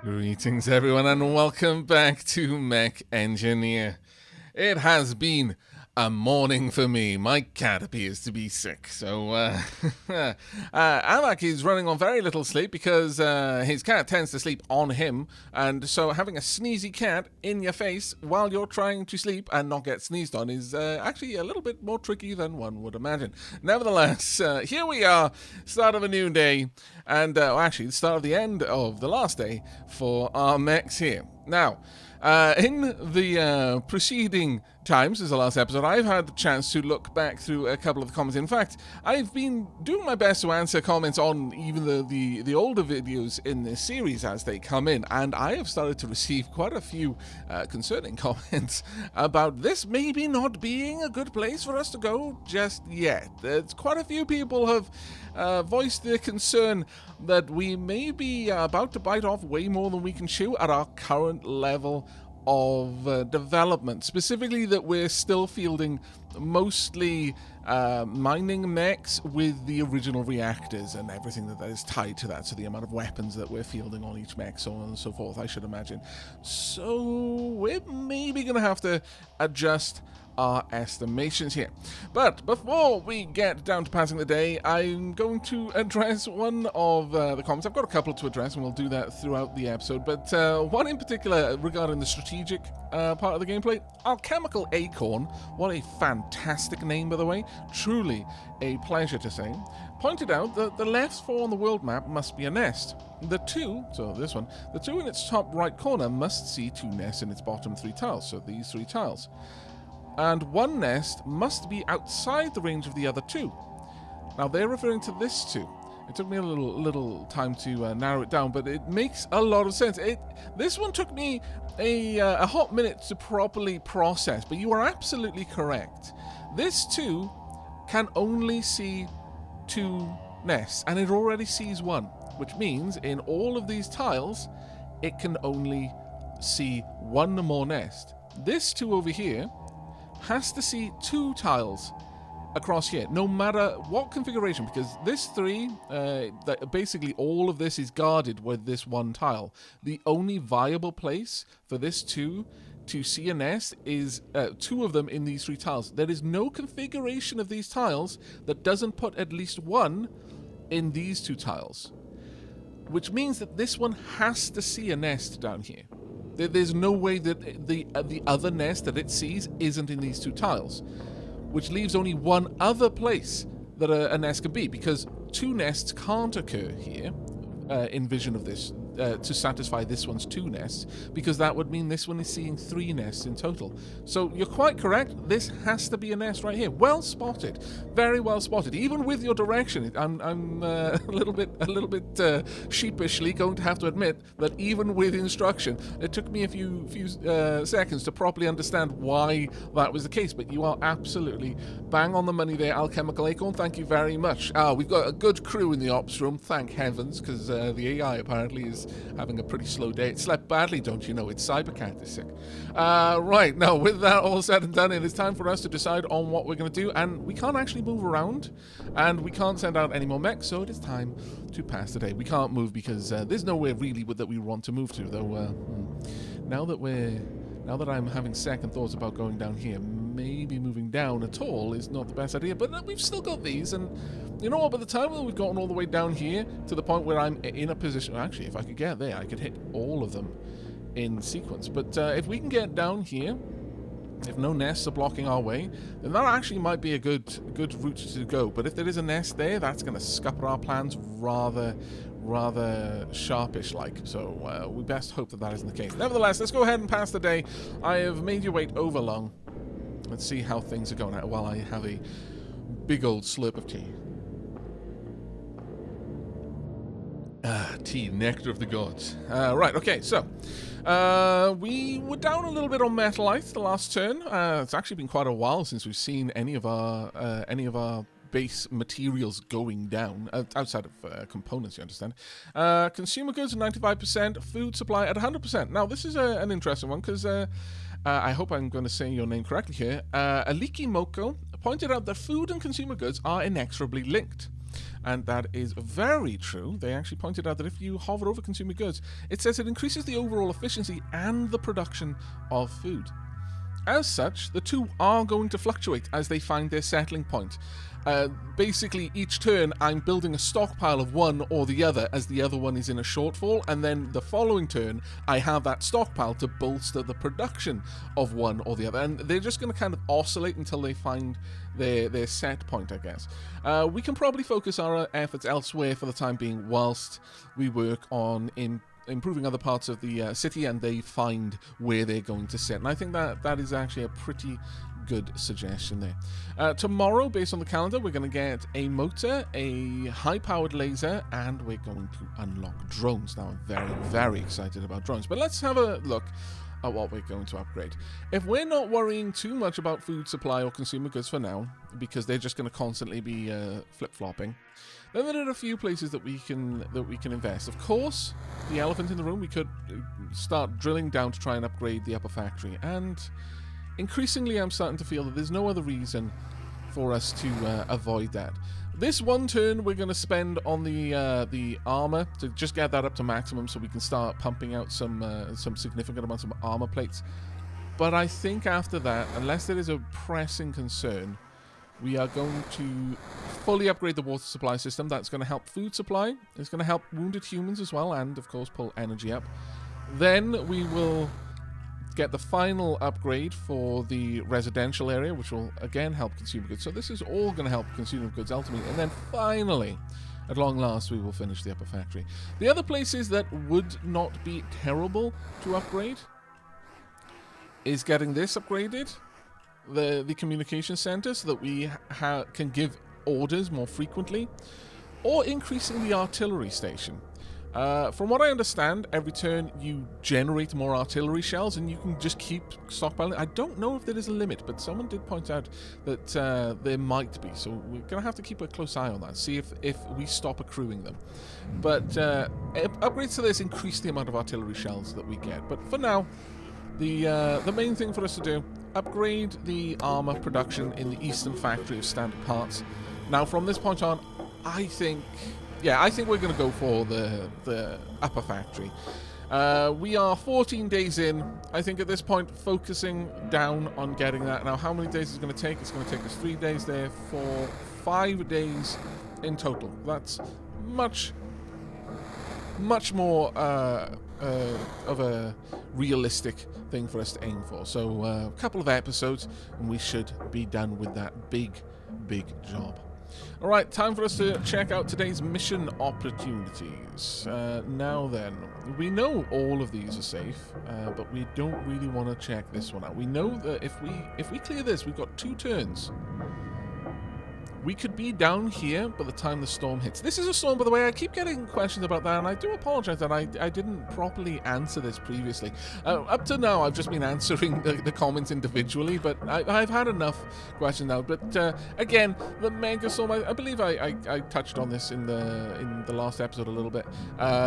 Greetings, everyone, and welcome back to Mech Engineer. It has been a morning for me. My cat appears to be sick, so Aavak is running on very little sleep because his cat tends to sleep on him, and so having a sneezy cat in your face while you're trying to sleep and not get sneezed on is actually a little bit more tricky than one would imagine. Nevertheless, here we are, start of a new day, and actually the start of the end of the last day for our mechs here. Now, in the preceding times, since the last episode, I've had the chance to look back through a couple of the comments. In fact, I've been doing my best to answer comments on even the older videos in this series as they come in, and I have started to receive quite a few concerning comments about this maybe not being a good place for us to go just yet. There's quite a few people have voiced their concern that we may be about to bite off way more than we can chew at our current level of development. Specifically that we're still fielding mostly mining mechs with the original reactors and everything that is tied to that, so the amount of weapons that we're fielding on each mech, so on and so forth, I should imagine. So we're maybe going to have to adjust our estimations here. But before we get down to passing the day, I'm going to address one of the comments. I've got a couple to address, and we'll do that throughout the episode, but one in particular regarding the strategic part of the gameplay. Alchemical Acorn, what a fantastic name, by the way, truly a pleasure to say, pointed out that the left 4 on the world map must be a nest. The 2, so this one, the 2 in its top right corner must see 2 nests in its bottom 3 tiles, so these 3 tiles. And 1 nest must be outside the range of the other 2. Now they're referring to this 2. It took me a little time to narrow it down, but it makes a lot of sense. This one took me a hot minute to properly process, but you are absolutely correct. This 2 can only see 2 nests, and it already sees 1, which means in all of these tiles, it can only see 1 more nest. This 2 over here has to see 2 tiles across here, no matter what configuration, because this 3, basically all of this is guarded with this 1 tile. The only viable place for this 2 to see a nest is 2 of them in these 3 tiles. There is no configuration of these tiles that doesn't put at least 1 in these 2 tiles, which means that this one has to see a nest down here. There's no way that the other nest that it sees isn't in these 2 tiles, which leaves only 1 other place that a nest can be, because 2 nests can't occur here in vision of this to satisfy this one's 2 nests, because that would mean this one is seeing 3 nests in total. So you're quite correct. This has to be a nest right here. Well spotted, very well spotted. Even with your direction, I'm a little bit sheepishly going to have to admit that even with instruction, it took me a few seconds to properly understand why that was the case. But you are absolutely bang on the money there, Alchemical Acorn. Thank you very much. We've got a good crew in the ops room, thank heavens, because the AI apparently is having a pretty slow day. It slept badly, don't you know? Its cybercat is sick. Right, now with that all said and done, it is time for us to decide on what we're going to do, and we can't actually move around, and we can't send out any more mechs, so it is time to pass the day. We can't move because there's nowhere really that we want to move to, though. Now that I'm having second thoughts about going down here, maybe moving down at all is not the best idea, but we've still got these, and you know what, by the time that we've gotten all the way down here to the point where I'm in a position, actually, if I could get there, I could hit all of them in sequence, but if we can get down here, if no nests are blocking our way, then that actually might be a good route to go. But if there is a nest there, that's going to scupper our plans rather sharpish-like. So we best hope that isn't the case. Nevertheless, let's go ahead and pass the day. I have made you wait over long. Let's see how things are going while I have a big old slurp of tea. Tea, nectar of the gods. Right, okay, so we were down a little bit on Metallite the last turn. It's actually been quite a while since we've seen any of our base materials going down, outside of components, you understand. Consumer goods at 95%, food supply at 100%. Now, this is an interesting one, because I hope I'm going to say your name correctly here. Aliki Moko pointed out that food and consumer goods are inexorably linked. And that is very true. They actually pointed out that if you hover over consumer goods, it says it increases the overall efficiency and the production of food. As such, the two are going to fluctuate as they find their settling point. Basically, each turn, I'm building a stockpile of one or the other as the other one is in a shortfall, and then the following turn, I have that stockpile to bolster the production of one or the other. And they're just going to kind of oscillate until they find their set point, I guess. We can probably focus our efforts elsewhere for the time being whilst we work on improving other parts of the city and they find where they're going to sit. And I think that is actually a pretty good suggestion there. Tomorrow, based on the calendar, we're going to get a motor, a high-powered laser, and we're going to unlock drones. Now, I'm very, very excited about drones. But let's have a look at what we're going to upgrade. If we're not worrying too much about food supply or consumer goods for now, because they're just going to constantly be flip-flopping, then there are a few places that we can invest. Of course, the elephant in the room, we could start drilling down to try and upgrade the upper factory. And increasingly, I'm starting to feel that there's no other reason for us to avoid that. This one turn we're going to spend on the armor to just get that up to maximum so we can start pumping out some significant amounts of armor plates. But I think after that, unless there is a pressing concern, we are going to fully upgrade the water supply system. That's going to help food supply. It's going to help wounded humans as well, and of course pull energy up. Then we will get the final upgrade for the residential area, which will again help consumer goods. So this is all going to help consumer goods ultimately. And then finally, at long last, we will finish the upper factory. The other places that would not be terrible to upgrade is getting this upgraded, the communication center, so that we can give orders more frequently, or increasing the artillery station. From what I understand, every turn you generate more artillery shells and you can just keep stockpiling. I don't know if there is a limit, but someone did point out that there might be. So we're going to have to keep a close eye on that, see if we stop accruing them. But upgrades to this increase the amount of artillery shells that we get. But for now, the main thing for us to do, upgrade the armor production in the eastern factory of standard parts. Now, from this point on, I think we're going to go for the upper factory. We are 14 days in. I think at this point, focusing down on getting that. Now, how many days is it going to take? It's going to take us 3 days there for 5 days in total. That's much more of a realistic thing for us to aim for. So a couple of episodes and we should be done with that big job. Alright, time for us to check out today's mission opportunities. Now then, we know all of these are safe, but we don't really want to check this one out. We know that if we clear this, we've got 2 turns. We could be down here by the time the storm hits. This is a storm, by the way. I keep getting questions about that, and I do apologize that I didn't properly answer this previously. Up to now, I've just been answering the comments individually, but I've had enough questions now. But again, the mega storm, I believe I touched on this in the last episode a little bit.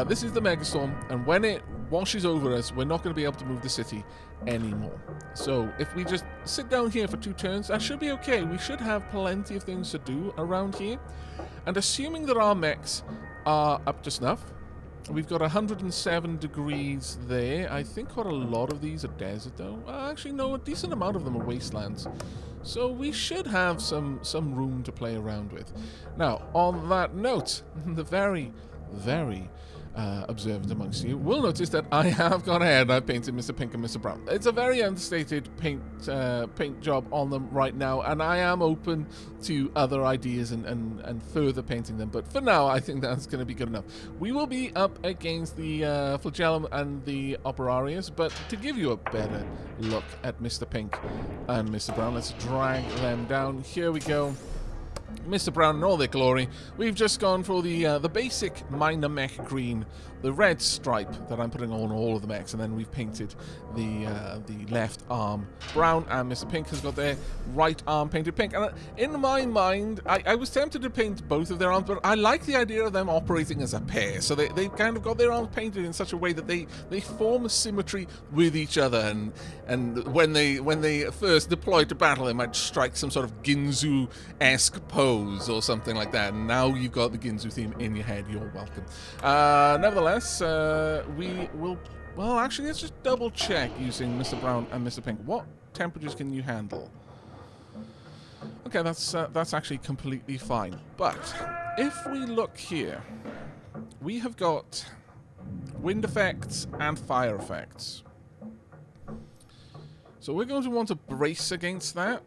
This is the mega storm, and when it washes over us, we're not going to be able to move the city anymore. So if we just sit down here for 2 turns, that should be okay. We should have plenty of things to do around here. And assuming that our mechs are up to snuff, we've got 107 degrees there. I think quite a lot of these are desert though. Actually no, a decent amount of them are wastelands. So we should have some room to play around with. Now, on that note, the very observant amongst you will notice that I have gone ahead and I've painted Mr. Pink and Mr. Brown. It's a very understated paint job on them right now, and I am open to other ideas and further painting them, but for now I think that's going to be good enough. We will be up against the Flagellum and the Operarius, but to give you a better look at Mr. Pink and Mr. Brown, let's drag them down. Here we go. Mr. Brown in all their glory. We've just gone for the basic minor mech green, the red stripe that I'm putting on all of the mechs, and then we've painted the left arm brown, and Mr. Pink has got their right arm painted pink. And in my mind, I was tempted to paint both of their arms, but I like the idea of them operating as a pair. So they've kind of got their arms painted in such a way that they form a symmetry with each other, and when they first deploy to battle, they might strike some sort of Ginzu-esque pose hose or something like that. And now you've got the Ginzu theme in your head. You're welcome. Nevertheless, we will... Well, actually, let's just double check using Mr. Brown and Mr. Pink. What temperatures can you handle? Okay, that's actually completely fine. But if we look here, we have got wind effects and fire effects. So we're going to want to brace against that.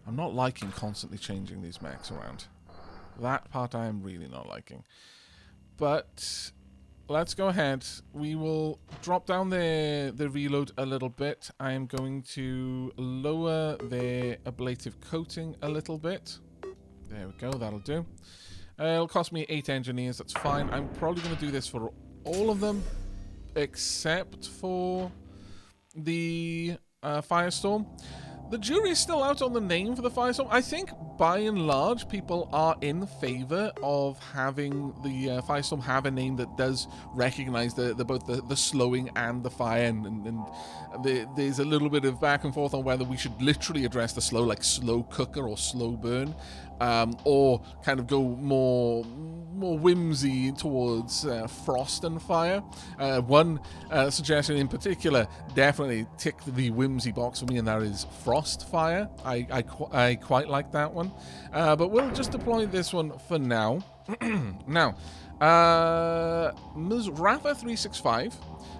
I'm not liking constantly changing these mechs around. That part I am really not liking. But let's go ahead. We will drop down the reload a little bit. I am going to lower the ablative coating a little bit. There we go, that'll do. It'll cost me 8 engineers, that's fine. I'm probably going to do this for all of them, except for the Firestorm. The jury is still out on the name for the Firestorm. I think, by and large, people are in favor of having the Firestorm have a name that does recognize both the slowing and the fire, and there's a little bit of back and forth on whether we should literally address the slow, like slow cooker or slow burn, or kind of go more whimsy towards frost and fire. One suggestion in particular definitely ticked the whimsy box for me, and that is frost fire. I quite like that one, but we'll just deploy this one for now. Now, Ms. Rafa365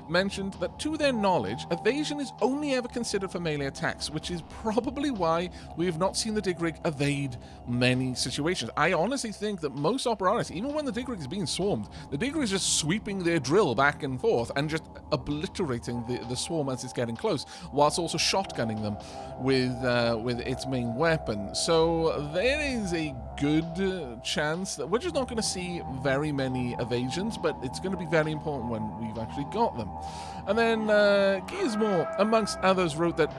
mentioned that, to their knowledge, evasion is only ever considered for melee attacks, which is probably why we have not seen the dig rig evade many situations. I honestly think that most operations, even when the dig rig is being swarmed, the dig rig is just sweeping their drill back and forth and just obliterating the swarm as it's getting close, whilst also shotgunning them with its main weapon. So there is a good chance that we're just not going to see very many evasions, but it's going to be very important when we've actually got them. And then Gizmo, amongst others, wrote that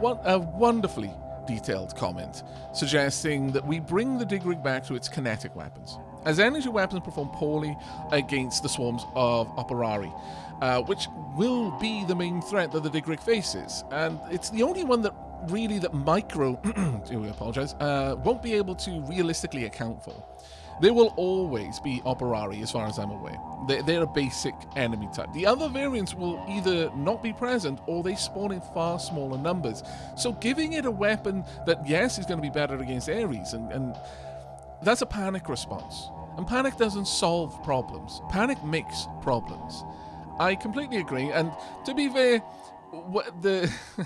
a wonderfully detailed comment suggesting that we bring the dig rig back to its kinetic weapons, as energy weapons perform poorly against the swarms of operari, which will be the main threat that the dig rig faces, and it's the only one that micro we apologize won't be able to realistically account for. There will always be operari, as far as I'm aware. They're a basic enemy type. The other variants will either not be present or they spawn in far smaller numbers. So giving it a weapon that, yes, is going to be better against Ares, and that's a panic response. And panic doesn't solve problems. Panic makes problems. I completely agree. And to be fair,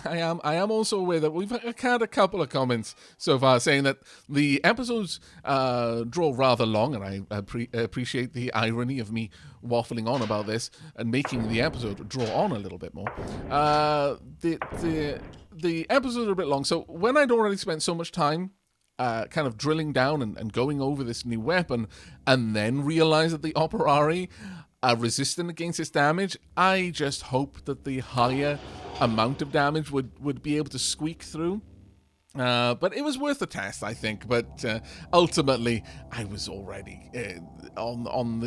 I am also aware that we've had a couple of comments so far saying that the episodes draw rather long, and I appreciate the irony of me waffling on about this and making the episode draw on a little bit more. The episodes are a bit long, so when I'd already spent so much time kind of drilling down and going over this new weapon, and then realize that the operari are resistant against its damage, I just hope that the higher amount of damage would be able to squeak through. But it was worth the test, I think. But ultimately, I was already on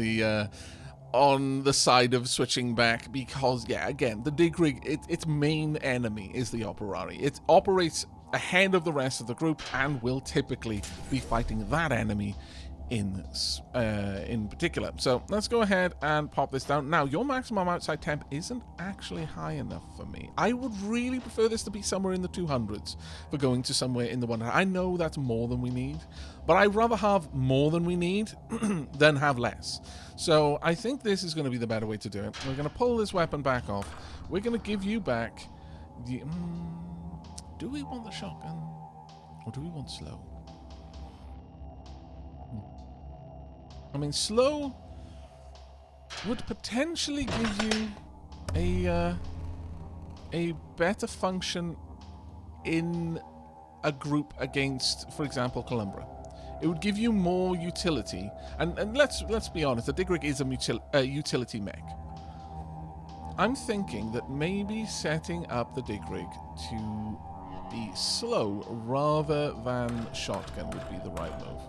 the side of switching back because, yeah, again, the dig rig, its main enemy is the operari. It operates ahead of the rest of the group and will typically be fighting that enemy in particular. So let's go ahead and pop this down. Now, your maximum outside temp isn't actually high enough for me. I would really prefer this to be somewhere in the 200s for going to somewhere in the 100. I know that's more than we need, but I'd rather have more than we need than have less. So I think this is going to be the better way to do it. We're going to pull this weapon back off. We're going to give you back the... do we want the shotgun? Or do we want slow? I mean, slow would potentially give you a better function in a group against, for example, Columbra. It would give you more utility, and let's be honest, the dig rig is a utility mech. I'm thinking that maybe setting up the dig rig to be slow rather than shotgun would be the right move.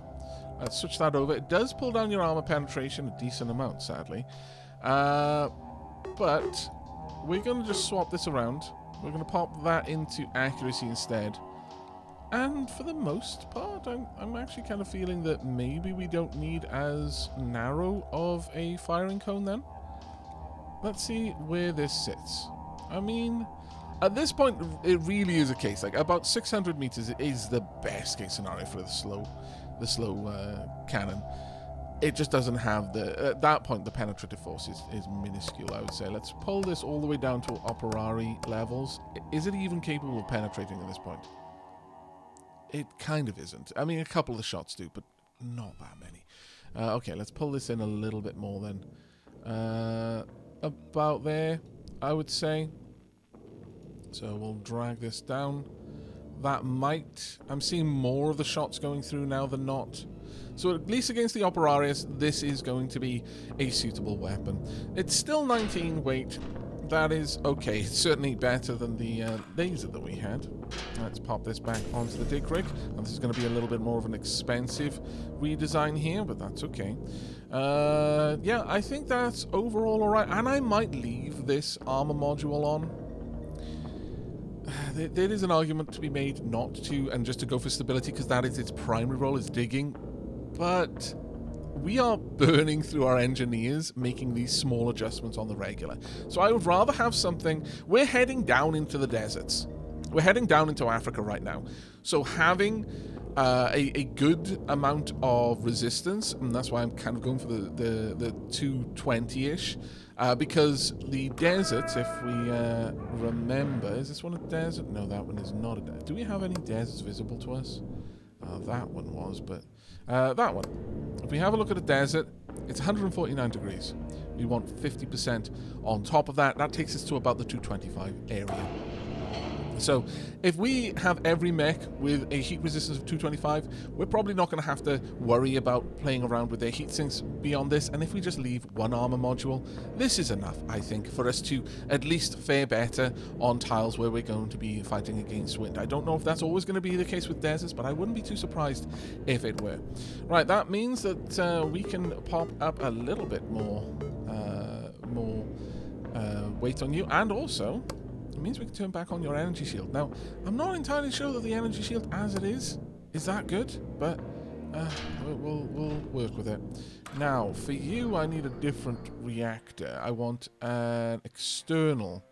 Let's switch that over. It does pull down your armor penetration a decent amount, sadly. But we're going to just swap this around. We're going to pop that into accuracy instead. And for the most part, I'm actually kind of feeling that maybe we don't need as narrow of a firing cone then. Let's see where this sits. I mean, at this point, it really is a case. Like, about 600 meters is the best case scenario for the slow cannon. It just doesn't have the... At that point, the penetrative force is minuscule, I would say. Let's pull this all the way down to operari levels. Is it even capable of penetrating at this point? It kind of isn't. I mean, a couple of the shots do, but not that many. Okay, let's pull this in a little bit more then. About there, I would say. So we'll drag this down. That might... I'm seeing more of the shots going through now than not. So at least against the operarius, this is going to be a suitable weapon. It's still 19 weight. That is okay. It's certainly better than the laser that we had. Let's pop this back onto the dig rig. And this is going to be a little bit more of an expensive redesign here, but that's okay. Yeah, I think that's overall alright. And I might leave this armor module on. There is an argument to be made not to, and just to go for stability, because that is its primary role, is digging. But we are burning through our engineers making these small adjustments on the regular. So I would rather have something... We're heading down into the deserts. We're heading down into Africa right now. So having a good amount of resistance, and that's why I'm kind of going for the 220-ish, because the deserts, if we remember... Is this one a desert? No, that one is not a desert. Do we have any deserts visible to us? That one was, but... that one. If we have a look at a desert, it's 149 degrees. We want 50% on top of that. That takes us to about the 225 area. So if we have every mech with a heat resistance of 225, we're probably not going to have to worry about playing around with their heat sinks beyond this. And if we just leave one armor module, this is enough, I think, for us to at least fare better on tiles where we're going to be fighting against wind. I don't know if that's always going to be the case with deserts, but I wouldn't be too surprised if it were. Right, that means that we can pop up a little bit more weight on you, and also... It means we can turn back on your energy shield. Now, I'm not entirely sure that the energy shield as it is that good, but we'll work with it. Now, for you, I need a different reactor. I want an external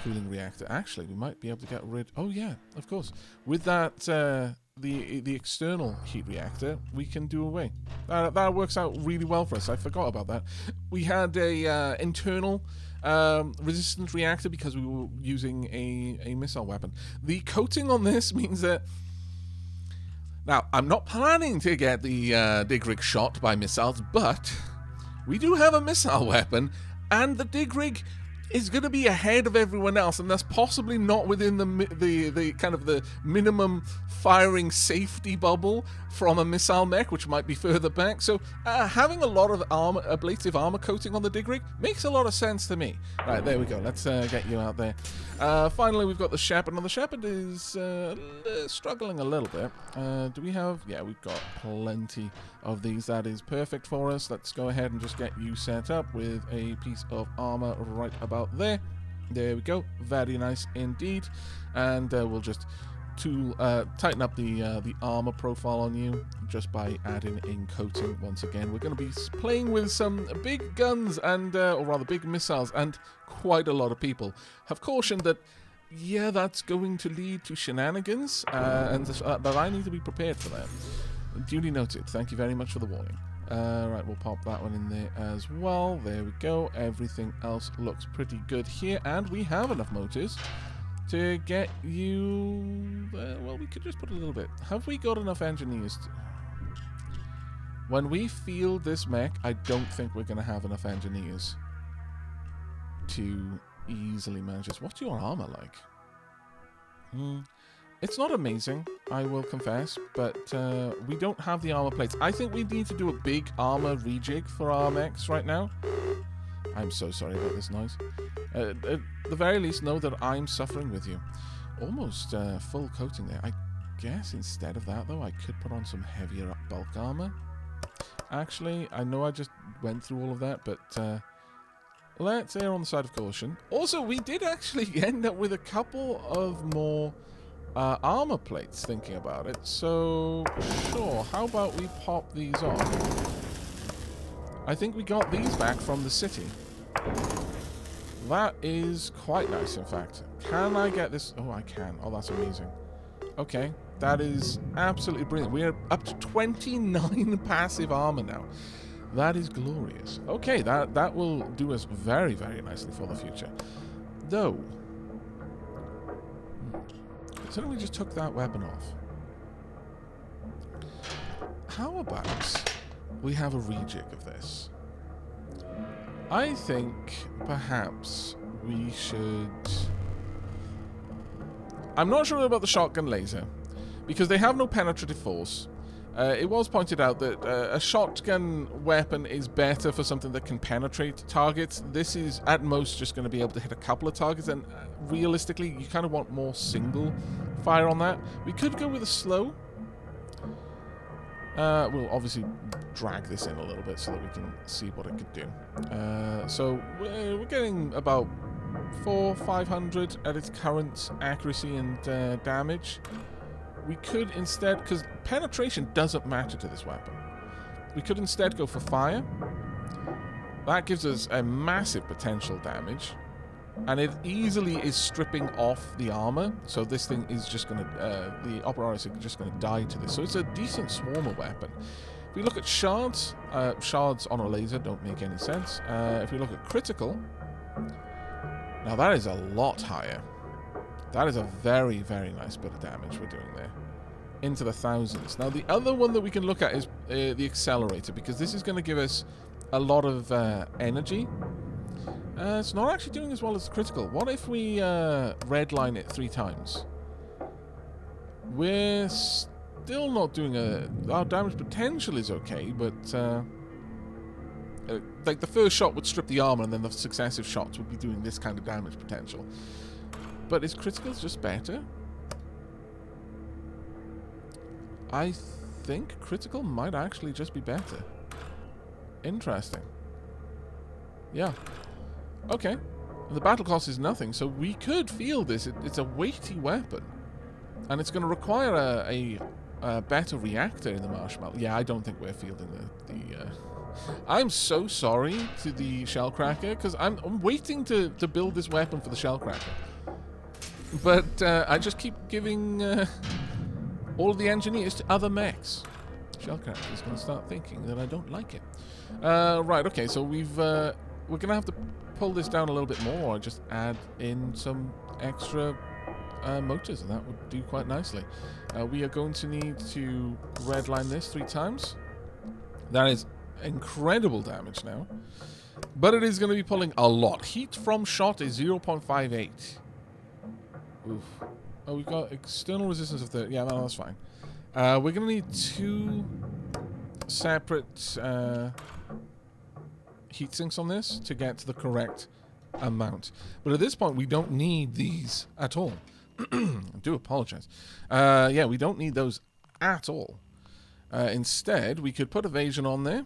cooling reactor. Actually, we might be able to get rid... Oh, yeah, of course. With that, the external heat reactor, we can do away. That works out really well for us. I forgot about that. We had a internal... resistant reactor because we were using a missile weapon. The coating on this means that... Now, I'm not planning to get the dig rig shot by missiles, but we do have a missile weapon, and the dig rig is going to be ahead of everyone else, and that's possibly not within the kind of the minimum firing safety bubble from a missile mech, which might be further back. So having a lot of ablative armor coating on the dig rig makes a lot of sense to me. Right, there we go. Let's get you out there. Finally, we've got the Shepherd. Now, the Shepherd is struggling a little bit. Do we have... Yeah, we've got plenty of these. That is perfect for us. Let's go ahead and just get you set up with a piece of armor right about there. There we go. Very nice indeed. And we'll just tighten up the armor profile on you just by adding in coating once again. We're going to be playing with some big guns and, or rather big missiles, and quite a lot of people have cautioned that, yeah, that's going to lead to shenanigans, and that I need to be prepared for that. Duly noted. Thank you very much for the warning. Right, we'll pop that one in there as well. There we go. Everything else looks pretty good here, and we have enough motors to get you... well, we could just put a little bit. Have we got enough engineers? When we field this mech, I don't think we're going to have enough engineers to easily manage this. What's your armor like? It's not amazing, I will confess, but we don't have the armor plates. I think we need to do a big armor rejig for our mechs right now. I'm so sorry about this noise. At the very least, know that I'm suffering with you. Almost full coating there. I guess instead of that, though, I could put on some heavier bulk armor. Actually, I know I just went through all of that, but let's err on the side of caution. Also, we did actually end up with a couple of more armor plates, thinking about it. So, sure, how about we pop these off? I think we got these back from the city. That is quite nice, in fact. Can I get this? Oh, I can. Oh, that's amazing. Okay, that is absolutely brilliant. We are up to 29 passive armor now. That is glorious. Okay, that will do us very, very nicely for the future. Though, considering we just took that weapon off, how about we have a rejig of this? I think perhaps we should... I'm not sure about the shotgun laser, because they have no penetrative force. It was pointed out that a shotgun weapon is better for something that can penetrate targets. This is at most just going to be able to hit a couple of targets, and realistically you kind of want more single fire on that. We could go with a slow. We'll obviously drag this in a little bit so that we can see what it could do. So we're getting about 400-500 at its current accuracy and damage. We could instead, because penetration doesn't matter to this weapon, we could instead go for fire. That gives us a massive potential damage, and it easily is stripping off the armor, so this thing is just going to, the Operaris is just going to die to this. So it's a decent swarmer weapon. If we look at shards, shards on a laser don't make any sense. If we look at critical, now that is a lot higher. That is a very, very nice bit of damage we're doing there. Into the thousands. Now the other one that we can look at is the accelerator, because this is going to give us a lot of energy. It's not actually doing as well as critical. What if we redline it 3 times? We're still not doing our damage potential is okay, but like the first shot would strip the armor, and then the successive shots would be doing this kind of damage potential. But is critical just better? I think critical might actually just be better. Interesting. Yeah. Okay. The battle cost is nothing, so we could field this. It's a weighty weapon, and it's going to require a better reactor in the marshmallow. Yeah, I don't think we're fielding the I'm so sorry to the shellcracker, because I'm waiting to build this weapon for the shellcracker. But I just keep giving all of the engineers to other mechs. Shellcracker is going to start thinking that I don't like it. Right, okay, so we're going to have to pull this down a little bit more, or just add in some extra motors, and that would do quite nicely. We are going to need to redline this 3 times. That is incredible damage now. But it is going to be pulling a lot. Heat from shot is 0.58. Oof. Oh, we've got external resistance of 30. Yeah, no, that's fine. We're going to need 2 separate heat sinks on this to get to the correct amount. But at this point, we don't need these at all. I do apologize. Yeah, we don't need those at all. Instead, we could put evasion on there.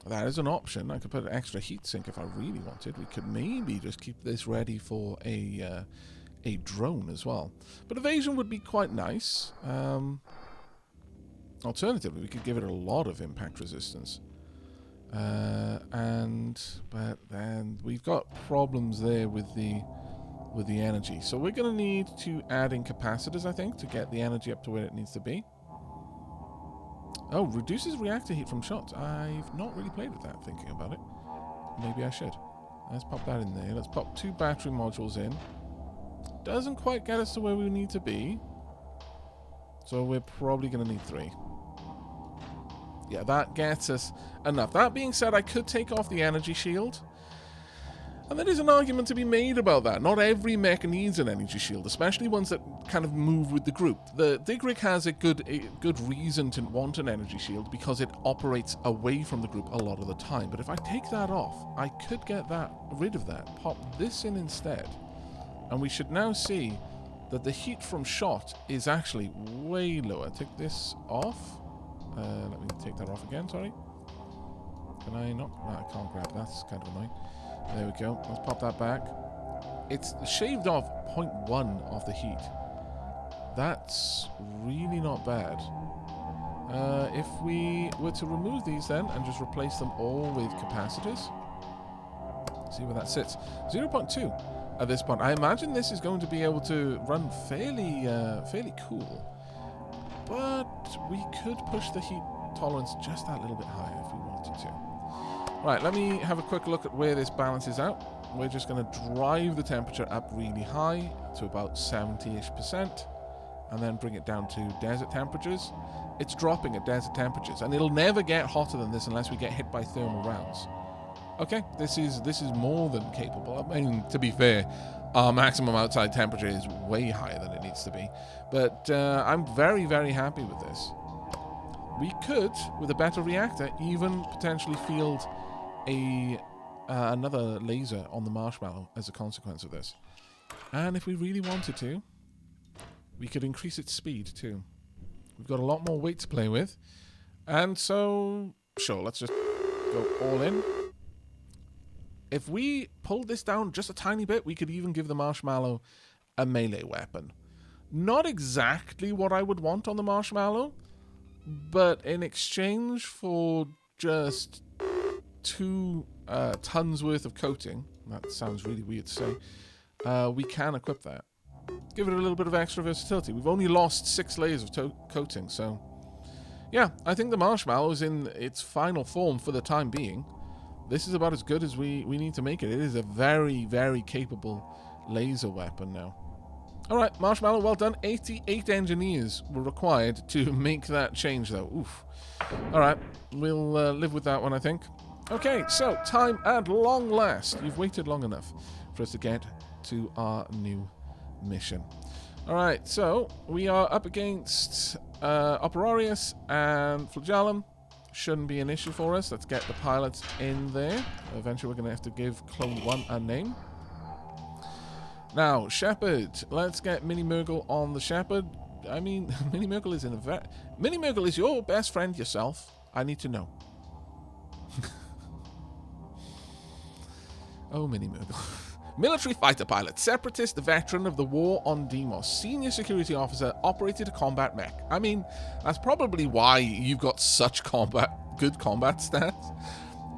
That is an option. I could put an extra heat sink if I really wanted. We could maybe just keep this ready for a drone as well. But evasion would be quite nice. Alternatively, we could give it a lot of impact resistance. But then we've got problems there with the energy. So we're going to need to add in capacitors, I think, to get the energy up to where it needs to be. Oh, reduces reactor heat from shots. I've not really played with that, thinking about it. Maybe I should. Let's pop that in there. Let's pop 2 battery modules in. Doesn't quite get us to where we need to be. So we're probably going to need 3. Yeah, that gets us enough. That being said, I could take off the energy shield. And there is an argument to be made about that. Not every mech needs an energy shield, especially ones that kind of move with the group. The Digrig has a good reason to want an energy shield, because it operates away from the group a lot of the time. But if I take that off, I could get rid of that. Pop this in instead. And we should now see that the heat from shot is actually way lower. Take this off. Let me take that off again, sorry. Can I not? No, I can't grab that. That's kind of annoying. There we go. Let's pop that back. It's shaved off 0.1 of the heat. That's really not bad. If we were to remove these then and just replace them all with capacitors, see where that sits. 0.2 at this point. I imagine this is going to be able to run fairly cool, but we could push the heat tolerance just that little bit higher if we wanted to. Right, let me have a quick look at where this balances out. We're just going to drive the temperature up really high to about 70-ish%, and then bring it down to desert temperatures. It's dropping at desert temperatures, and it'll never get hotter than this unless we get hit by thermal rounds. Okay, this is more than capable. I mean, to be fair, our maximum outside temperature is way higher than it needs to be. But I'm very, very happy with this. We could, with a better reactor, even potentially field another laser on the marshmallow as a consequence of this. And if we really wanted to, we could increase its speed too. We've got a lot more weight to play with. And so, sure, let's just go all in. If we pulled this down just a tiny bit, we could even give the marshmallow a melee weapon. Not exactly what I would want on the marshmallow, but in exchange for just 2 tons worth of coating, that sounds really weird to say, we can equip that. Give it a little bit of extra versatility. We've only lost 6 layers of coating, so yeah, I think the marshmallow is in its final form for the time being. This is about as good as we need to make it. It is a very, very capable laser weapon now. Alright, marshmallow, well done. 88 engineers were required to make that change, though. Oof. Alright, we'll live with that one, I think. Okay, so, time at long last. You've waited long enough for us to get to our new mission. Alright, so, we are up against Operarius and Flagellum. Shouldn't be an issue for us. Let's get the pilots in there. Eventually, we're going to have to give Clone 1 a name. Now, Shepherd. Let's get Mini Murgle on the Shepherd. I mean, Mini Murgle is in a Mini Murgle is your best friend yourself. I need to know. Oh, Mini Murgle. Military fighter pilot, separatist veteran of the war on Deimos, senior security officer, operated a combat mech. I mean, that's probably why you've got such good combat stats.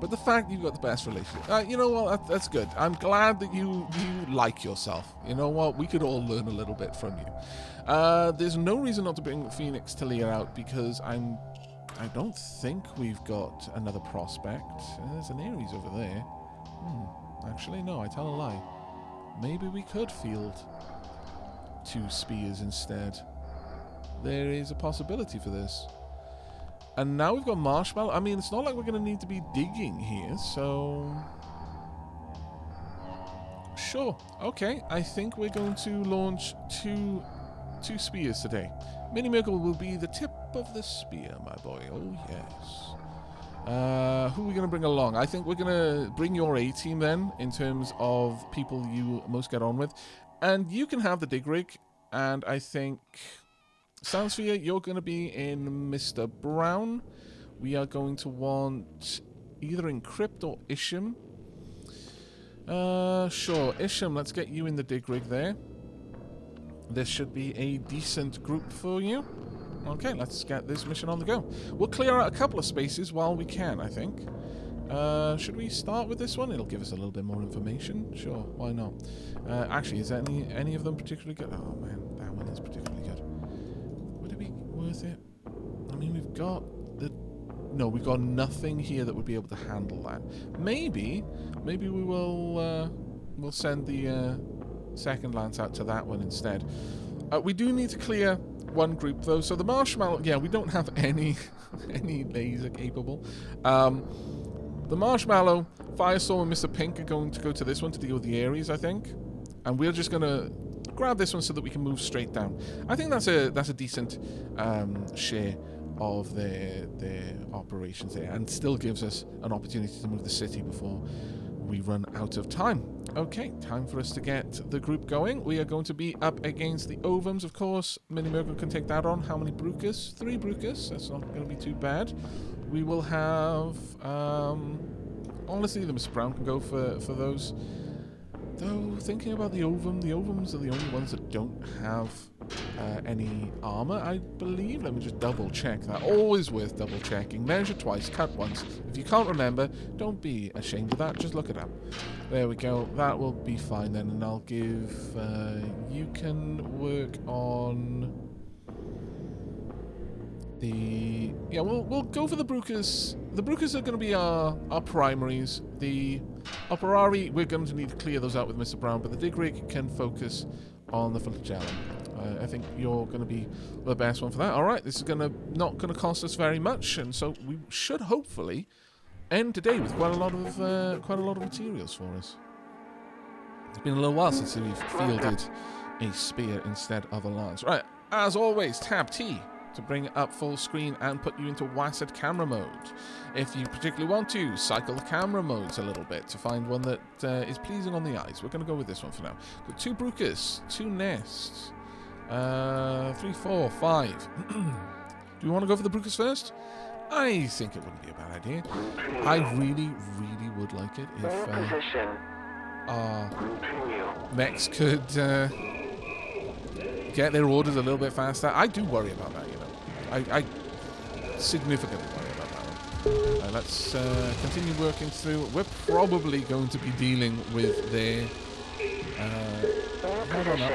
But the fact you've got the best relationship, you know what? That's good. I'm glad that you like yourself. You know what? We could all learn a little bit from you. There's no reason not to bring Phoenix Talia out because I don't think we've got another prospect. There's an Ares over there. Actually, no, I tell a lie. Maybe we could field 2 spears instead. There is a possibility for this. And now we've got Marshmallow. I mean, it's not like we're going to need to be digging here, so... Sure. Okay, I think we're going to launch two spears today. Mini Murgle will be the tip of the spear, my boy. Oh, yes. Who are we going to bring along? I think we're going to bring your A-team then, in terms of people you most get on with. And you can have the dig rig, and I think... Soundsphere, you're going to be in Mr. Brown. We are going to want either Encrypt or Isham. Sure, Isham, let's get you in the dig rig there. This should be a decent group for you. Okay, let's get this mission on the go. We'll clear out a couple of spaces while we can, I think. Should we start with this one? It'll give us a little bit more information. Sure, why not? Actually, is any of them particularly good? Oh man, that one is particularly good. Would it be worth it? I mean, we've got nothing here that would be able to handle that. Maybe we will we'll send the second lance out to that one instead. We do need to clear one group though. So the Marshmallow, yeah, we don't have any laser capable. The Marshmallow, Firestorm, and Mr. Pink are going to go to this one to deal with the Ares, I think, and we're just gonna grab this one so that we can move straight down. I think that's a decent share of their operations there, and still gives us an opportunity to move the city before we run out of time. Okay, time for us to get the group going. We are going to be up against the Ovums, of course. Mini Murgle can take that on. How many Brucus? 3 Brucus. That's not going to be too bad. We will have... honestly, the Mr. Brown can go for those. Though, thinking about the Ovum, the Ovums are the only ones that don't have any armor, I believe. Let me just double check that. Always worth double checking. Measure twice, cut once. If you can't remember, don't be ashamed of that. Just look it up. There we go. That will be fine then. And I'll give... you can work on... Yeah, we'll go for the Brukers. The Brukers are going to be our primaries. The Operari, we're going to need to clear those out with Mr. Brown, but the Dig Rig can focus on the Flagellum. I think you're going to be the best one for that. All right, this is not going to cost us very much, and so we should hopefully end today with quite a lot of materials for us. It's been a little while since we've fielded a spear instead of a lance. Right, as always, tab T to bring it up full screen and put you into WASD camera mode. If you particularly want to, cycle the camera modes a little bit to find one that is pleasing on the eyes. We're going to go with this one for now. Got 2 Brukers, 2 nests, 3, 4, 5. Do you want to go for the Brukers first? I think it wouldn't be a bad idea. I really, really would like it if Mechs could get their orders a little bit faster. I do worry about that, you know. I significantly worry about that one. Let's continue working through. We're probably going to be dealing with their... hold on up.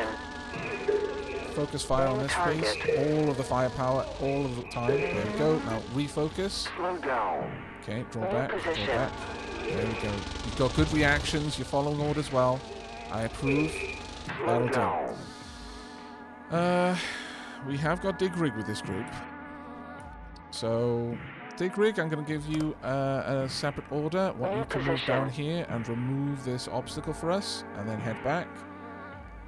Focus fire on this, please. All of the firepower, all of the time. There we go. Now refocus. Okay, draw back, draw back. There we go. You've got good reactions. You're following orders well. I approve. That'll do. We have got Dig Rig with this group. So, Dig Rig, I'm going to give you a separate order. I want you to move down here and remove this obstacle for us, and then head back.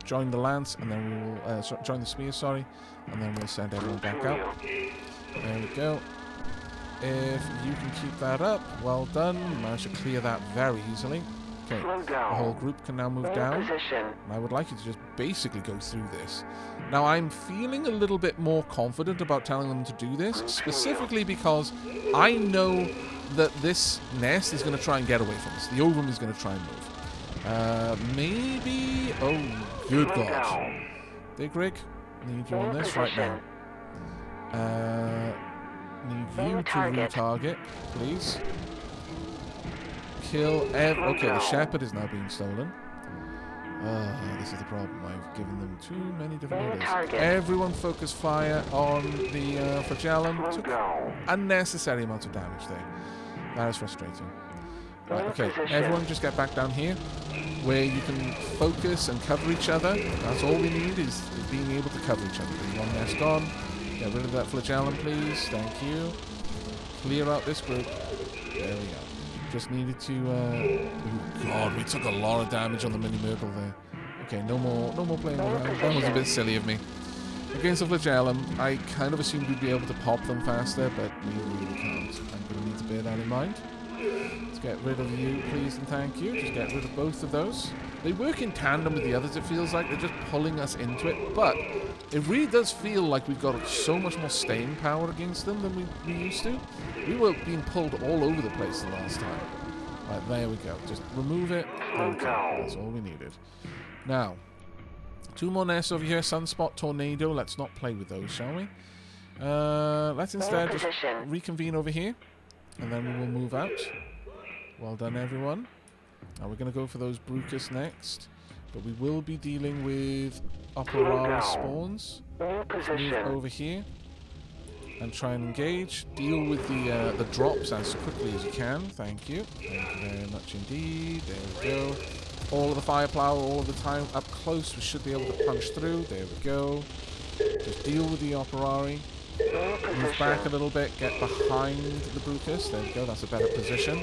Join the lance, and then we will join the spear. Sorry, and then we'll send everyone back out. There we go. If you can keep that up, well done. You managed to clear that very easily. Okay, the whole group can now move down. And I would like you to just basically go through this. Now, I'm feeling a little bit more confident about telling them to do this, specifically because I know that this nest is going to try and get away from us. The ovum is going to try and move. Maybe... Oh, good God. Dig Rig, need you on this right now. Need you to retarget, please. Kill okay, the shepherd is now being stolen. This is the problem. I've given them too many different orders. Everyone focus fire on the flagellum. Took unnecessary amounts of damage there. That is frustrating. Right, okay, everyone just get back down here where you can focus and cover each other. That's all we need is being able to cover each other. One nest gone. Get rid of that flagellum, please. Thank you. Clear out this group. There we go. Just needed to... oh God, we took a lot of damage on the mini Merkle there. Okay, no more playing around. That was a bit silly of me. Against the flagellum, I kind of assumed we'd be able to pop them faster, but we really can't. I'm going to need to bear that in mind. Let's get rid of you, please, and thank you. Just get rid of both of those. They work in tandem with the others, it feels like. They're just pulling us into it, but it really does feel like we've got so much more staying power against them than we used to. We were being pulled all over the place the last time. Right, there we go. Just remove it. Okay, that's all we needed. Now, 2 more nests over here. Sunspot, Tornado. Let's not play with those, shall we? Let's instead just reconvene over here, and then we will move out. Well done, everyone. Now we're going to go for those Brukers next, but we will be dealing with Operari spawns. Let's move over here and try and engage. Deal with the drops as quickly as you can. Thank you. Thank you very much indeed. There we go. All of the firepower, all of the time up close. We should be able to punch through. There we go. Just deal with the Operari. Move back a little bit. Get behind the Brukers. There we go. That's a better position.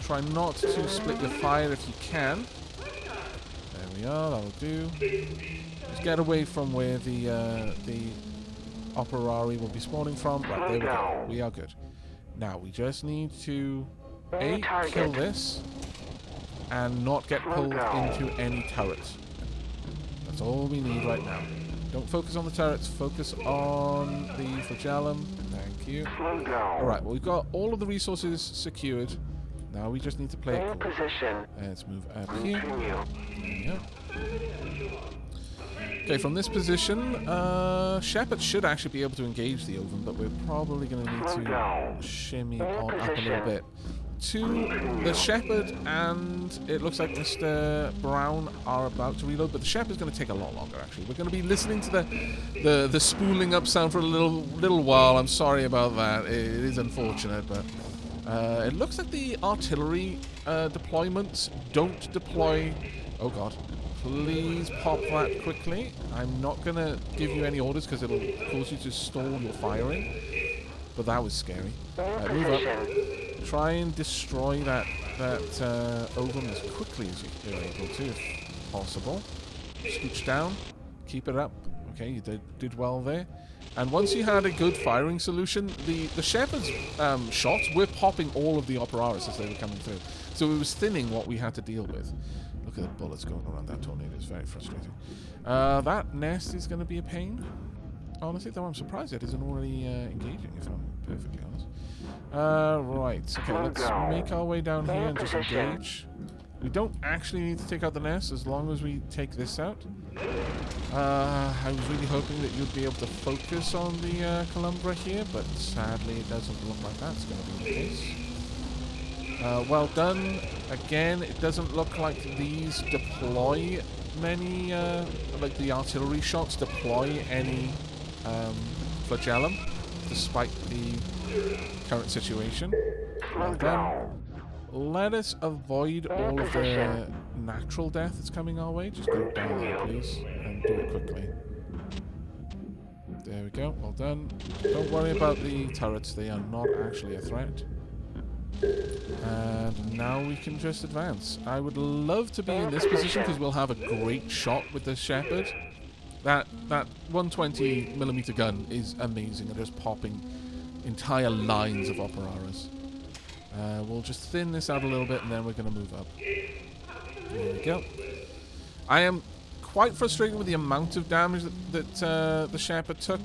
Try not to split your fire if you can. There we are. That'll do. Just get away from where the Operari will be spawning from. Right, there we go. We are good. Now, we just need to A, kill this, and not get pulled into any turrets. That's all we need right now. Don't focus on the turrets, focus on the flagellum. Thank you. Alright, well, we've got all of the resources secured. Now we just need to play it cool. Let's move up here. There we go. Okay, from this position, Shepard should actually be able to engage the oven, but we're probably going to need to shimmy on up a little bit. To the Shepard, and it looks like Mr. Brown are about to reload, but the Shepard's going to take a lot longer, actually. We're going to be listening to the spooling up sound for a little while. I'm sorry about that. It is unfortunate, but it looks like the artillery deployments don't deploy... Oh, God. Please pop that quickly. I'm not going to give you any orders because it'll cause you to stall your firing. But that was scary. Right, move up. Try and destroy that oven as quickly as you're able to, if possible. Scooch down. Keep it up. Okay, you did well there. And once you had a good firing solution, the Shepard's shots were popping all of the Operaris as they were coming through. So it was thinning what we had to deal with. Look at the bullets going around that tornado. It's very frustrating. That nest is going to be a pain. Honestly, though, I'm surprised it isn't already engaging, if I'm perfectly honest. Right. Okay, let's make our way down here and just engage. We don't actually need to take out the nest as long as we take this out. I was really hoping that you'd be able to focus on the Columbra here, but sadly it doesn't look like that's going to be the case. Well done. Again, it doesn't look like these deploy many, like the artillery shots deploy any flagellum, despite the current situation. Well done. Let us avoid all of the natural death that's coming our way. Just go down there, please, and do it quickly. There we go. Well done. Don't worry about the turrets. They are not actually a threat. And now we can just advance. I would love to be in this position because we'll have a great shot with the Shepard. That 120mm gun is amazing and just popping entire lines of Operaras. We'll just thin this out a little bit and then we're going to move up. There we go. I am quite frustrated with the amount of damage that the Shepard took,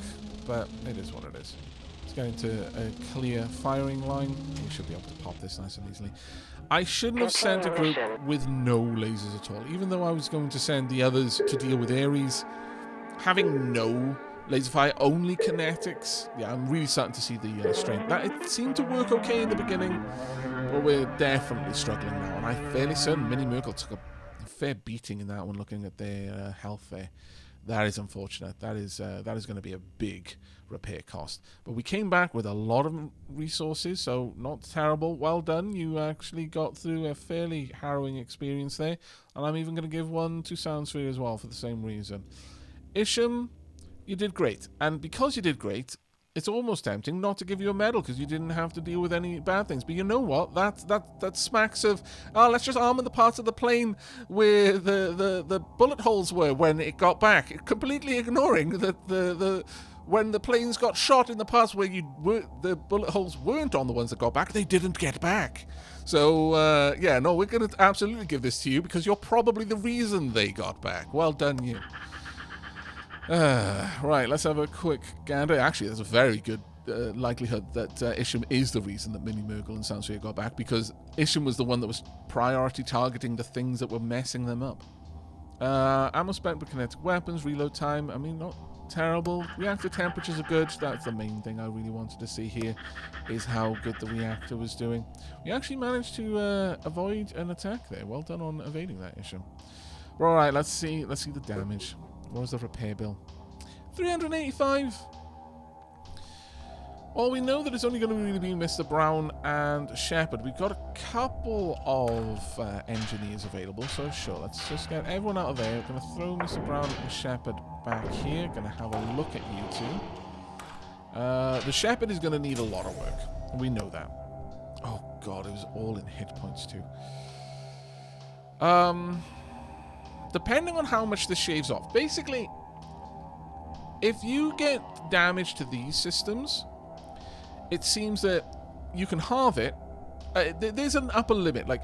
but it is what it is. Let's get into a clear firing line. We should be able to pop this nice and easily. I shouldn't have sent a group with no lasers at all, even though I was going to send the others to deal with Ares. Having no laser fire, only kinetics. Yeah, I'm really starting to see the strength. That it seemed to work okay in the beginning, but we're definitely struggling now. And I'm fairly certain Mini Merkel took a fair beating in that one, looking at their health there. That is unfortunate. That is going to be a big repair cost. But we came back with a lot of resources, so not terrible. Well done. You actually got through a fairly harrowing experience there. And I'm even going to give one to Soundsphere as well for the same reason. Isham, you did great. And because you did great, it's almost tempting not to give you a medal because you didn't have to deal with any bad things. But you know what? That smacks of, oh, let's just armor the parts of the plane where the bullet holes were when it got back, completely ignoring that when the planes got shot in the past where the bullet holes weren't on the ones that got back, they didn't get back. So, yeah, no, we're going to absolutely give this to you because you're probably the reason they got back. Well done, you. Right, let's have a quick gander. Actually, there's a very good likelihood that Isham is the reason that Mini Merkel and Soundsphere got back, because Isham was the one that was priority targeting the things that were messing them up. Ammo spent with kinetic weapons, reload time, I mean, not terrible. Reactor temperatures are good. That's the main thing I really wanted to see here, is how good the reactor was doing. We actually managed to avoid an attack there. Well done on evading that, Isham. Alright, let's see the damage. What was the repair bill? 385. Well, we know that it's only going to really be Mr. Brown and Shepard. We've got a couple of engineers available, so sure, let's just get everyone out of there. We're going to throw Mr. Brown and Shepard back here. Going to have a look at you two. The Shepard is going to need a lot of work. We know that. Oh, God, it was all in hit points, too. Depending on how much this shaves off. Basically, if you get damage to these systems, it seems that you can halve it. There's an upper limit. Like,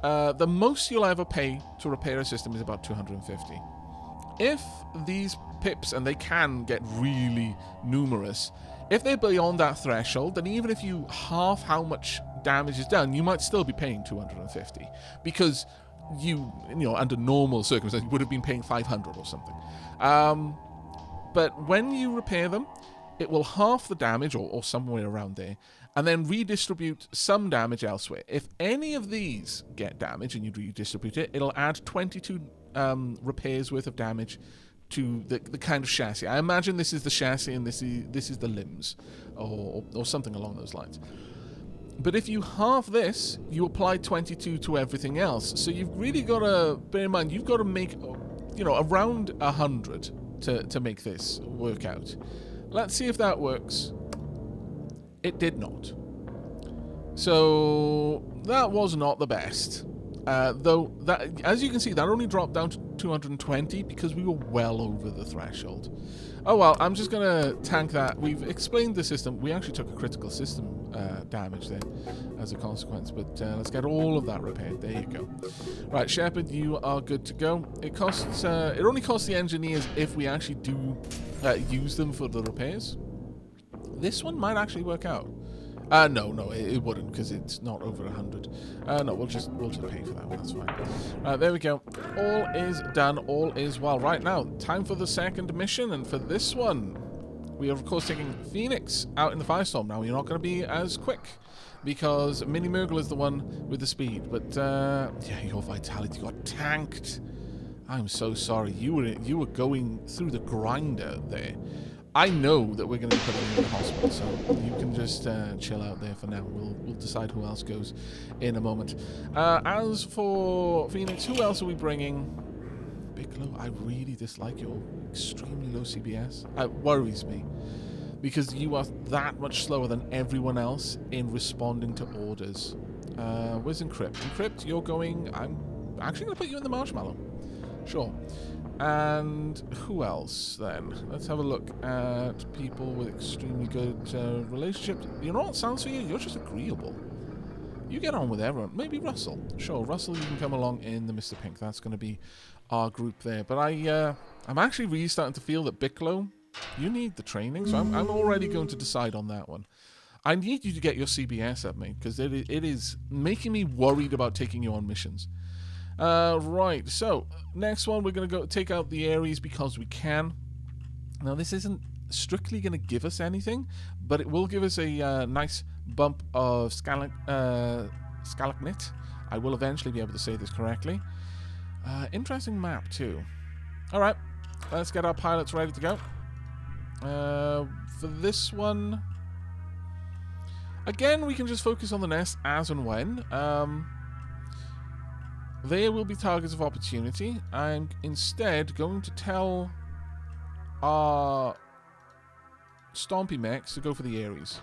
the most you'll ever pay to repair a system is about 250. If these pips, and they can get really numerous, if they're beyond that threshold, then even if you half how much damage is done, you might still be paying 250. Because you know, under normal circumstances, you would have been paying 500 or something. But when you repair them, it will half the damage, or somewhere around there, and then redistribute some damage elsewhere. If any of these get damage and you redistribute it, it'll add 22 repairs worth of damage to the kind of chassis. I imagine this is the chassis and this is the limbs, or something along those lines. But if you half this, you apply 22 to everything else. So you've really got to bear in mind, you've got to make, you know, around 100 to make this work out. Let's see if that works. It did not. So that was not the best. Though, that, as you can see, that only dropped down to 220 because we were well over the threshold. Oh well, I'm just going to tank that. We've explained the system. We actually took a critical system damage there as a consequence, but let's get all of that repaired. There you go. Right, Shepard, you are good to go. It costs. It only costs the engineers if we actually do use them for the repairs. This one might actually work out. No, it wouldn't because it's not over 100. No, we'll just pay for that one. That's fine. There we go. All is done. All is well. Right now, time for the second mission, and for this one, we are of course taking Phoenix out in the firestorm. Now you're not going to be as quick because Mini Murgle is the one with the speed. But yeah, your vitality got tanked. I'm so sorry. You were going through the grinder there. I know that we're going to be putting you in the hospital, so you can just chill out there for now. We'll decide who else goes in a moment. As for Phoenix, who else are we bringing? Bigelow, I really dislike your extremely low CBS. It worries me, because you are that much slower than everyone else in responding to orders. Where's Encrypt? Encrypt, you're going... I'm actually going to put you in the Marshmallow. Sure. And who else then? Let's have a look at people with extremely good relationships. You know what sounds for you? You're just agreeable. You get on with everyone. Maybe Russell. Sure, Russell, you can come along in the Mr. Pink. That's going to be our group there. But I'm actually really starting to feel that Bigelow, you need the training. So I'm already going to decide on that one. I need you to get your CBS up, mate, because it is making me worried about taking you on missions. Right, so next one, we're going to go take out the Ares because we can. Now, this isn't strictly going to give us anything, but it will give us a nice bump of stalagmite. I will eventually be able to say this correctly. Interesting map, too. All right, let's get our pilots ready to go. For this one, again, we can just focus on the nest as and when. They will be targets of opportunity. I'm instead going to tell our Stompy mechs to go for the Ares.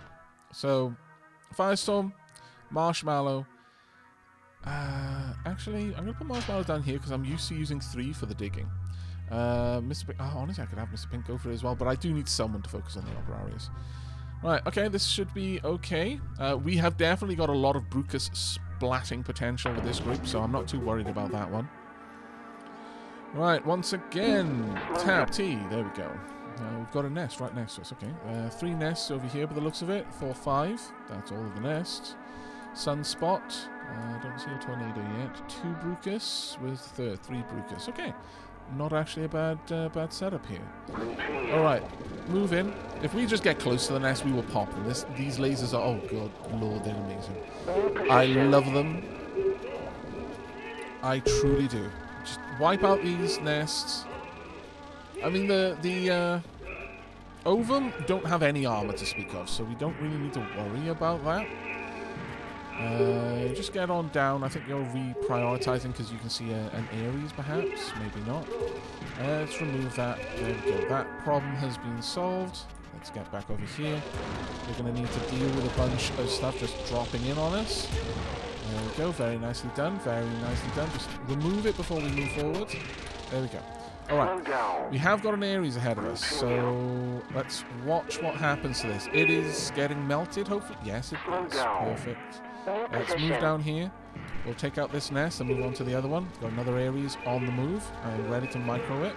So, Firestorm, Marshmallow. Actually, I'm going to put Marshmallow down here because I'm used to using 3 for the digging. Mr. Pink, honestly, I could have Mr. Pink go for it as well, but I do need someone to focus on the Operarius. Right, okay, this should be okay. We have definitely got a lot of Brucus splatting potential with this group, so I'm not too worried about that one. Right, once again, tab T, there we go. We've got a nest right next to us, okay. 3 nests over here by the looks of it, 4, 5, that's all of the nests. Sunspot, don't see a tornado yet. 2 Brucus with 3 Brucus, okay. Not actually a bad setup here. Alright, move in. If we just get close to the nest, we will pop them. These lasers are, oh god, lord, they're amazing. I love them. I truly do. Just wipe out these nests. I mean, the Ovum don't have any armor to speak of, so we don't really need to worry about that. Just get on down. I think you're reprioritizing because you can see an Ares, perhaps. Maybe not. Let's remove that. There we go. That problem has been solved. Let's get back over here. We're going to need to deal with a bunch of stuff just dropping in on us. There we go. Very nicely done. Very nicely done. Just remove it before we move forward. There we go. Alright. We have got an Ares ahead of us, so let's watch what happens to this. It is getting melted, hopefully. Yes, it is. Perfect. Let's move down here. We'll take out this nest and move on to the other one. Got another Ares on the move and ready to micro it.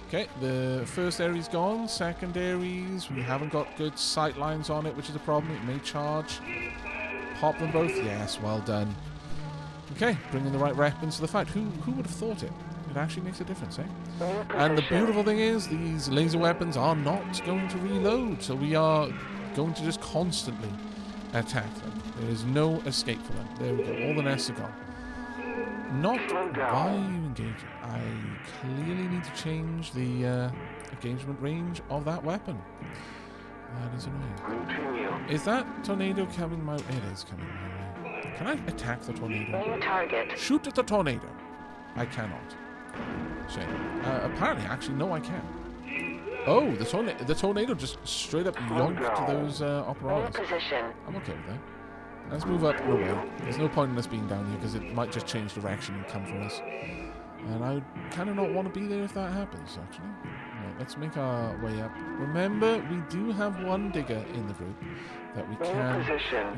Okay, the first Ares gone. Second Ares, we haven't got good sight lines on it, which is a problem. It may charge. Pop them both. Yes, well done. Okay, bringing the right weapons to the fight. Who would have thought it? It actually makes a difference, eh? And the beautiful thing is, these laser weapons are not going to reload, so we are going to just constantly attack them. There is no escape for them. There we go. All the nests are gone. Not why are you engaging? I clearly need to change the engagement range of that weapon. That is annoying. Is that tornado coming my way? It is coming my way. Can I attack the tornado? Target. Shoot at the tornado. I cannot. Shame. Apparently, actually, no, I can. Oh, the tornado just straight up yoinked those operators. I'm okay with that. Let's move up and away. There's no point in us being down here because it might just change direction and come for us. And I would kind of not want to be there if that happens, actually. Right, let's make our way up. Remember, we do have one digger in the group that we can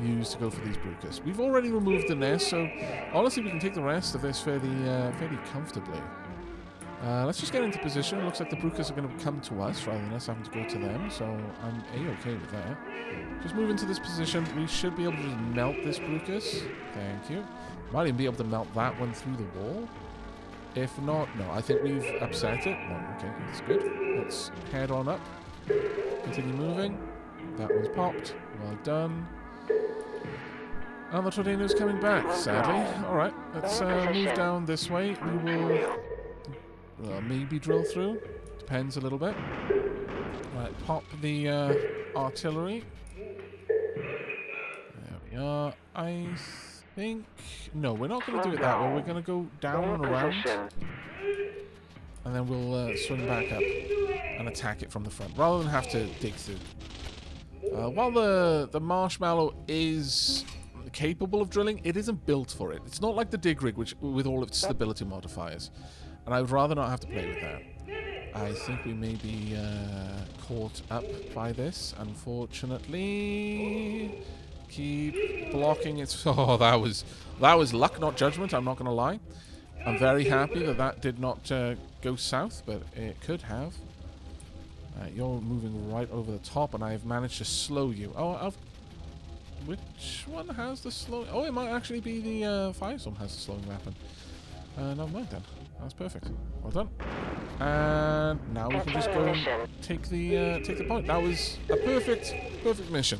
use to go for these Brucus. We've already removed the nest, so honestly we can take the rest of this fairly comfortably. Let's just get into position. It looks like the Brucus are going to come to us rather than us having to go to them, so I'm A-okay with that. Just move into this position. We should be able to just melt this Brucus. Thank you. Might even be able to melt that one through the wall. If not, no, I think we've upset it. No, okay, that's good. Let's head on up. Continue moving. That one's popped. Well done. And the tornado's coming back, sadly. Alright, let's move down this way. We will maybe drill through. Depends a little bit. Right, pop the artillery. There we are. I think... No, we're not going to do it that way. We're going to go down and around. And then we'll swing back up and attack it from the front, rather than have to dig through. While the Marshmallow is capable of drilling, it isn't built for it. It's not like the dig rig, which with all its stability modifiers. And I would rather not have to play with that. I think we may be caught up by this, unfortunately. Keep blocking it. Oh, that was luck, not judgment, I'm not going to lie. I'm very happy that did not go south, but it could have. You're moving right over the top, and I've managed to slow you. Oh, which one has the slow? Oh, it might actually be the Firestorm has the slowing weapon. Never mind then. That's perfect. Well done. And now we can just go and take the point. That was a perfect mission.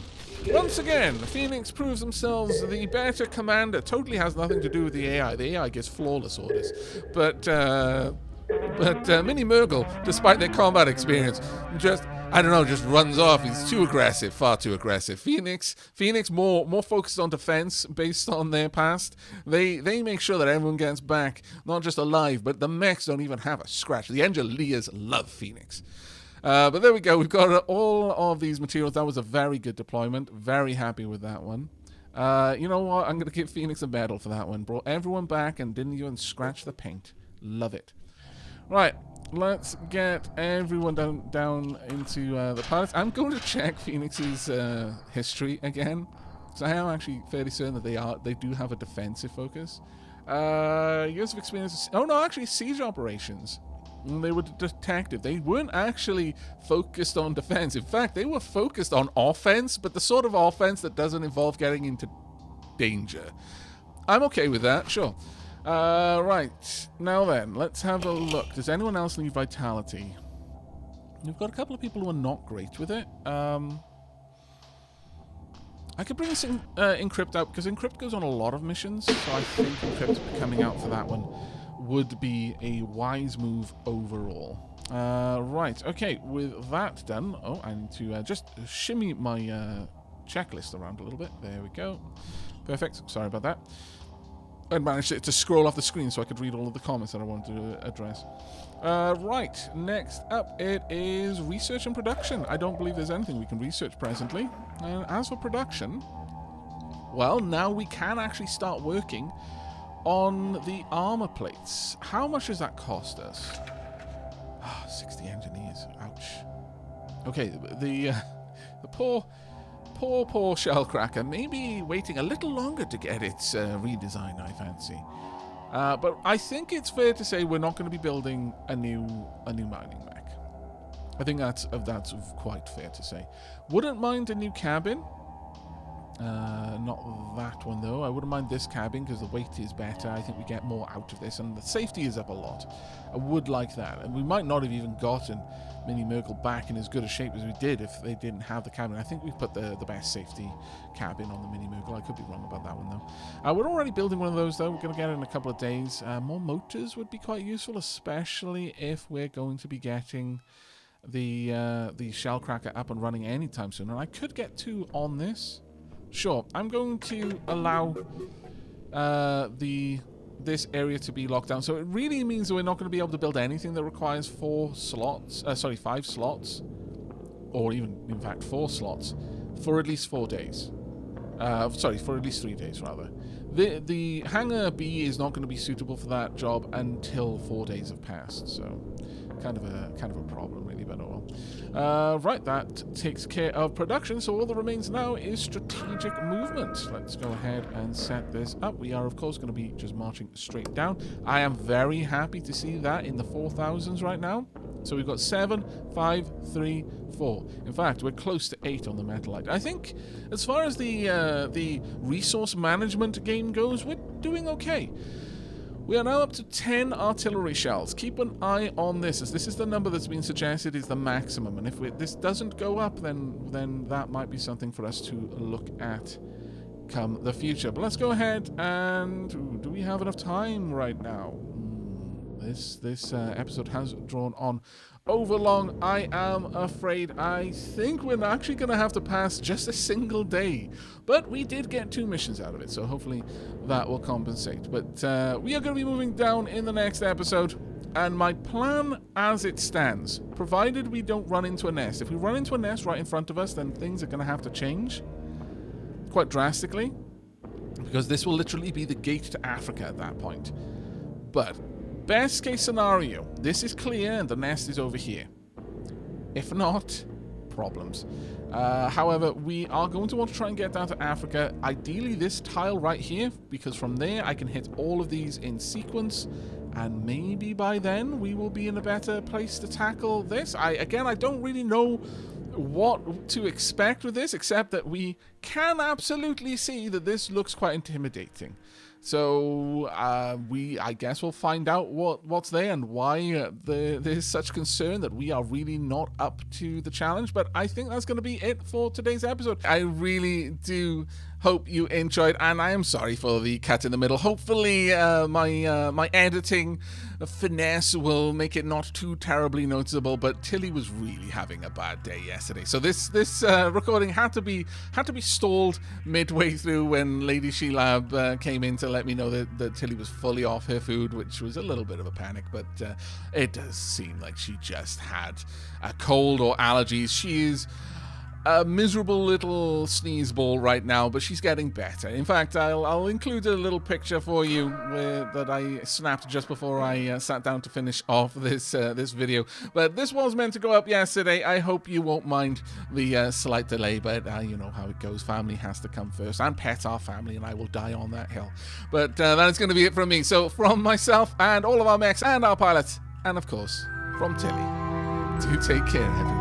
Once again, Phoenix proves themselves the better commander. Totally has nothing to do with the AI. The AI gives flawless orders. But Mini Murgle, despite their combat experience, just runs off. He's too aggressive, far too aggressive. Phoenix more focused on defense based on their past. They make sure that everyone gets back, not just alive, but the mechs don't even have a scratch. The Angeliers love Phoenix. But there we go. We've got all of these materials. That was a very good deployment. Very happy with that one. You know what? I'm going to give Phoenix a medal for that one. Brought everyone back and didn't even scratch the paint. Love it. Right. Let's get everyone down into the pilots. I'm going to check Phoenix's history again. So I am actually fairly certain that they do have a defensive focus. Years of experience. Oh no, actually siege operations. They were detective. They weren't actually focused on defense. In fact, they were focused on offense, but the sort of offense that doesn't involve getting into danger. I'm okay with that, sure. Right. Now then, let's have a look. Does anyone else need vitality? We've got a couple of people who are not great with it. I could bring this Encrypt out, because Encrypt goes on a lot of missions, so I think Encrypt coming out for that one would be a wise move overall. Right, okay, with that done, I need to just shimmy my checklist around a little bit. There we go. Perfect, sorry about that. I managed to scroll off the screen so I could read all of the comments that I wanted to address. Right, next up it is research and production. I don't believe there's anything we can research presently. And as for production, well, now we can actually start working on the armor plates. How much does that cost us? 60 engineers. Ouch. Okay, the poor Shellcracker may be waiting a little longer to get its redesign, I fancy. But I think it's fair to say we're not going to be building a new mining mech. I think that's quite fair to say. Wouldn't mind a new cabin. Not that one, though. I wouldn't mind this cabin because the weight is better. I think we get more out of this, and the safety is up a lot. I would like that. And we might not have even gotten Mini Merkel back in as good a shape as we did if they didn't have the cabin. I think we put the best safety cabin on the Mini Merkel. I could be wrong about that one, though. We're already building one of those, though. We're going to get it in a couple of days. More motors would be quite useful, especially if we're going to be getting the Shellcracker up and running anytime soon. And I could get 2 on this. Sure, I'm going to allow this area to be locked down. So it really means that we're not going to be able to build anything that requires 5 slots, or even, in fact, 4 slots for at least 4 days. For at least 3 days, rather. The Hangar B is not going to be suitable for that job until 4 days have passed, so kind of a problem, really, but oh well. Right, that takes care of production, so all that remains now is strategic movement. Let's go ahead and set this up. We are, of course, going to be just marching straight down. I am very happy to see that in the 4,000s right now. So we've got 7, 5, 3, 4. In fact, we're close to 8 on the Metalite. I think, as far as the resource management game goes, we're doing okay. We are now up to 10 artillery shells. Keep an eye on this, as this is the number that's been suggested is the maximum. And if this doesn't go up, then that might be something for us to look at come the future. But let's go ahead and... Ooh, do we have enough time right now? This episode has drawn on overlong. I am afraid I think we're actually going to have to pass just a single day. But we did get 2 missions out of it, so hopefully that will compensate. But we are going to be moving down in the next episode. And my plan as it stands, provided we don't run into a nest. If we run into a nest right in front of us, then things are going to have to change quite drastically. Because this will literally be the gate to Africa at that point. But... best case scenario, this is clear and the nest is over here. If not, problems. However, we are going to want to try and get down to Africa. Ideally, this tile right here, because from there I can hit all of these in sequence, and maybe by then we will be in a better place to tackle this. I don't really know what to expect with this, except that we can absolutely see that this looks quite intimidating. So I guess we'll find out what's there and why there's such concern that we are really not up to the challenge. But I think that's going to be it for today's episode. I really do hope you enjoyed, and I am sorry for the cut in the middle. Hopefully my editing finesse will make it not too terribly noticeable, but Tilly was really having a bad day yesterday. So this recording had to be stalled midway through when Lady She-Lab came in to let me know that Tilly was fully off her food, which was a little bit of a panic, but it does seem like she just had a cold or allergies. She is a miserable little sneeze ball right now, but she's getting better. In fact, I'll include a little picture for you that I snapped just before I sat down to finish off this video. But this was meant to go up yesterday. I hope you won't mind the slight delay, but you know how it goes. Family has to come first, and pets are family, and I will die on that hill. But that is going to be it from me. So from myself and all of our mechs and our pilots, and of course from Tilly, do take care, everyone.